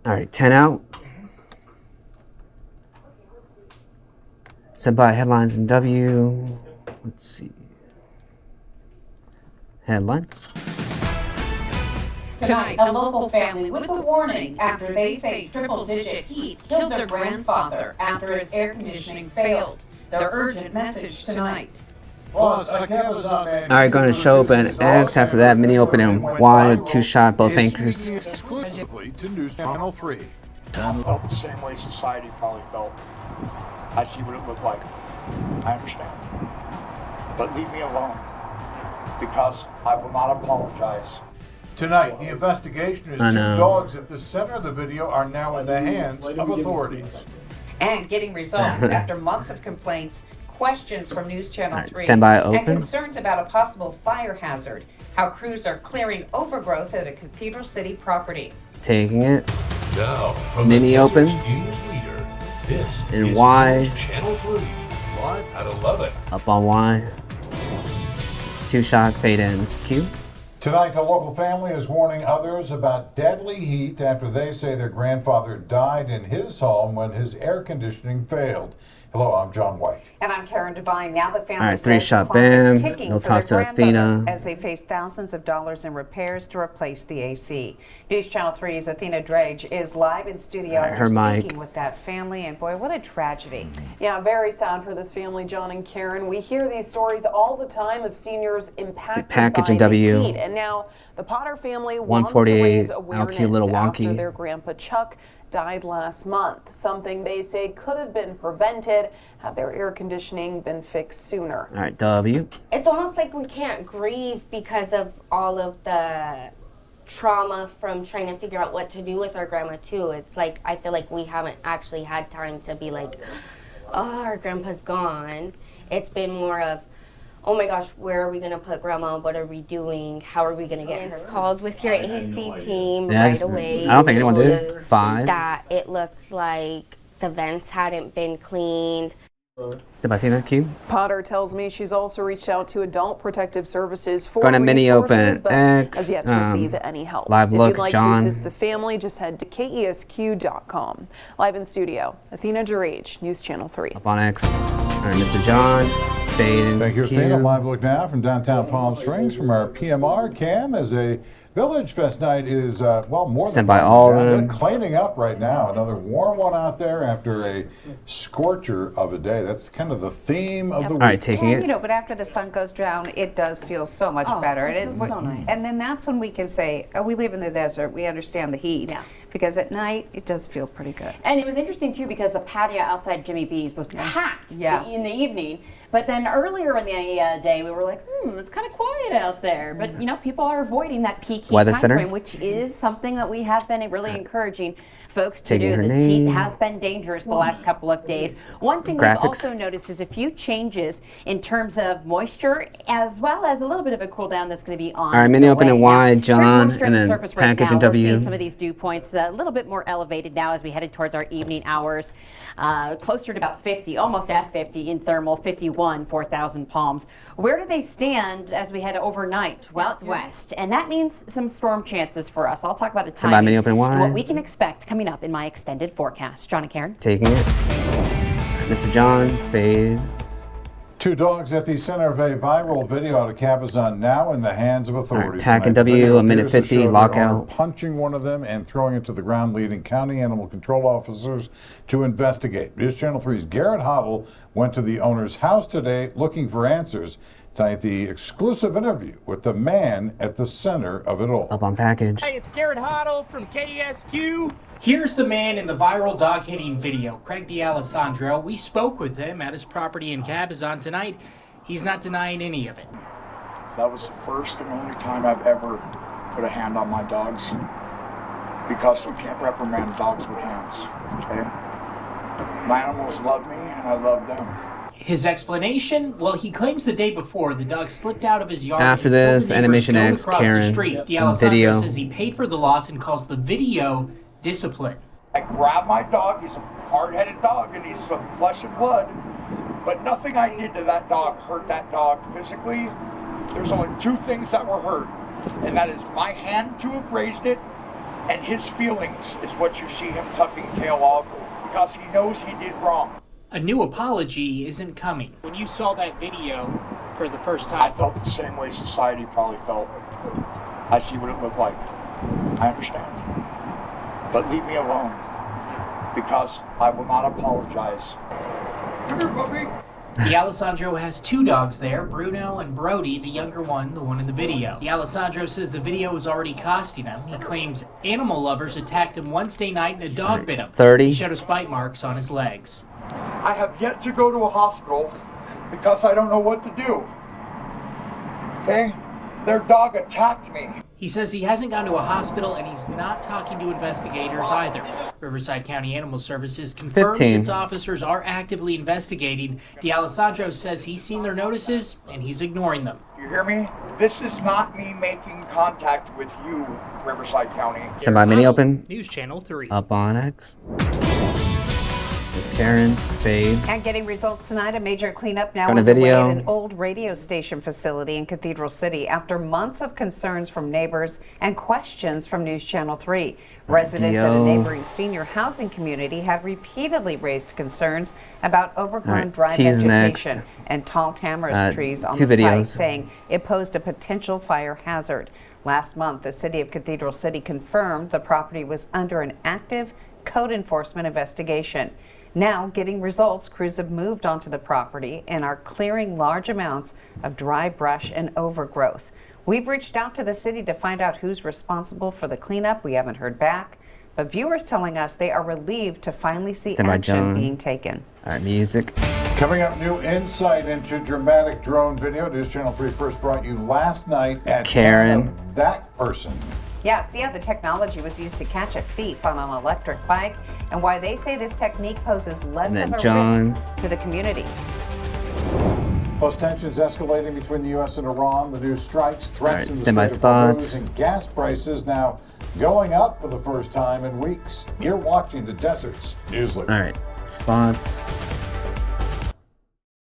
All right, 10 out. Sent by Headlines and W. Let's see. Headlines. Tonight, a local family with a warning after they say triple-digit heat killed their grandfather after his air conditioning failed. Their urgent message tonight. All right, going to show open X. After that, mini open and Y. Two shot, both anchors. Exclusively to News Channel 3. I felt the same way society probably felt. I see what it looked like. I understand. But leave me alone, because I will not apologize. Tonight, the investigation is 2 dogs at the center of the video are now in the hands of authorities. And getting results after months of complaints, questions from News Channel 3, standby open. and concerns about a possible fire hazard, how crews are clearing overgrowth at a Cathedral City property. Taking it. Now, from mini open. News leader, this and is Y. News Channel 3, live at 11. Up on Y. It's two shot, fade in. Q. Tonight, a local family is warning others about deadly heat after they say their grandfather died in his home when his air conditioning failed. Hello, I'm John White. And I'm Karen Devine. Now the family All right, says three the shot, clock is bam. ticking No for toss their to grandmother Athena. as they face thousands of dollars in repairs to replace the AC. News Channel 3's Athena Drage is live in studio her mic. speaking with that family, and boy, what a tragedy. Yeah, very sad for this family, John and Karen. We hear these stories all the time of seniors impacted package by in the W. heat, and now the Potter family wants to 148, raise LQ, awareness little after wonky. their grandpa Chuck died last month, something they say could have been prevented had their air conditioning been fixed sooner. All right, W. It's almost like we can't grieve because of all of the trauma from trying to figure out what to do with our grandma too. It's like I feel like we haven't actually had time to be like, oh, our grandpa's gone. It's been more of, oh my gosh, where are we gonna put grandma? What are we doing? How are we gonna get her? Calls with your AC team right away. I don't think anyone did. Told us 5. that it looks like the vents hadn't been cleaned. Step by Athena. Q. Potter tells me she's also reached out to Adult Protective Services for Going to mini open resources, but X. has yet to receive any help. Live if look, you'd like John. to assist the family, just head to KESQ.com. Live in studio, Athena Gerage, News Channel 3. Up on X. All right, Mr. John. Fade in. Thank you, Q. Athena. Live look now from downtown Palm Springs from our PMR cam as a Village Fest night is, well, more Stand than by all of they're them. cleaning up right now. Another warm one out there after a scorcher of a day. That's kind of the theme of the week. All right, taking Well, it. you know, but after the sun goes down, it does feel so much better. it feels so nice. And then that's when we can say, oh, we live in the desert, we understand the heat. Yeah. Because at night, it does feel pretty good. And it was interesting too because the patio outside Jimmy B's was packed Yeah. in the evening. But then earlier in the day, we were like, it's kind of quiet out there. But you know, people are avoiding that peak heat Weather time Center. frame, which is something that we have been really encouraging folks to Taking do. her This name. heat has been dangerous the last couple of days. One thing Graphics. we've also noticed is a few changes in terms of moisture, as well as a little bit of a cool down that's going to be on. All right, mini the open way. and Now, Y, there's John, moisture on and the then surface right package now. and We're W. seeing some of these dew points a little bit more elevated now as we headed towards our evening hours, closer to about 50, almost at 50 in thermal, 51, 4,000 Palms. Where do they stand as we head overnight? Well, west, and that means some storm chances for us. I'll talk about the Stand by, timing mini open and Y. what we can expect coming up in my extended forecast. John and Karen. Taking it. Mr. John. Fade. 2 dogs at the center of a viral video out of Cabazon now in the hands of authorities. pack and Tonight, the W, video a minute appears to 50, show the lockout. owner punching one of them and throwing it to the ground, leading county animal control officers to investigate. News Channel 3's Garrett Hoddle went to the owner's house today looking for answers. Tonight, the exclusive interview with the man at the center of it all. Up on package. Hey, it's Garrett Hoddle from KESQ. Here's the man in the viral dog hitting video, Craig D'Alessandro. We spoke with him at his property in Cabazon tonight. He's not denying any of it. That was the first and only time I've ever put a hand on my dogs, because you can't reprimand dogs with hands, okay? My animals love me and I love them. His explanation? Well, he claims the day before the dog slipped out of his yard. After and killed this, the neighbor's Animation goat X, across the Karen, street. and D'Alessandro video. says he paid for the loss and calls the video discipline. I grab my dog, he's a hard-headed dog and he's flesh and blood, but nothing I did to that dog hurt that dog physically. There's only 2 things that were hurt, and that is my hand to have raised it And his feelings is what you see him tucking tail off because he knows he did wrong. A new apology isn't coming. When you saw that video for the first I time, felt the same way society probably felt. I see what it looked like. I understand. But leave me alone because I will not apologize. Come here, puppy. the Alessandro has 2 dogs there, Bruno and Brody, the younger one, the one in the video. The Alessandro says the video was already costing him. He claims animal lovers attacked him Wednesday night and a dog bit him. 30. He showed us bite marks on his legs. I have yet to go to a hospital because I don't know what to do. Okay? Their dog attacked me. He says he hasn't gone to a hospital and he's not talking to investigators either. Riverside County Animal Services confirms 15. its officers are actively investigating. The Alessandro says he's seen their notices and he's ignoring them. You hear me? This is not me making contact with you, Riverside County. Stand by, mini open. News Channel 3. Up on X. This is Karen, fade. And getting results tonight, a major cleanup now Got a underway video. at an old radio station facility in Cathedral City after months of concerns from neighbors and questions from News Channel 3. Residents at a Video. neighboring senior housing community have repeatedly raised concerns about overgrown Alright, dry tease vegetation next. and tall tamarisk trees on 2 the videos. site, saying it posed a potential fire hazard. Last month, the city of Cathedral City confirmed the property was under an active code enforcement investigation. Now, getting results, crews have moved onto the property and are clearing large amounts of dry brush and overgrowth. We've reached out to the city to find out who's responsible for the cleanup. We haven't heard back, but viewers telling us they are relieved to finally see Stand by, action John. being taken. All right, music. Coming up, new insight into dramatic drone video. News Channel 3 first brought you last night at Karen. 10 of that person. Yeah, see how the technology was used to catch a thief on an electric bike and why they say this technique poses less And then of a John. risk to the community. Plus tensions escalating between the U.S. and Iran. The new strikes, threats in the standby Strait of Hormuz, spots. and gas prices now going up for the first time in weeks. You're watching the Deserts News Link. All right, spots.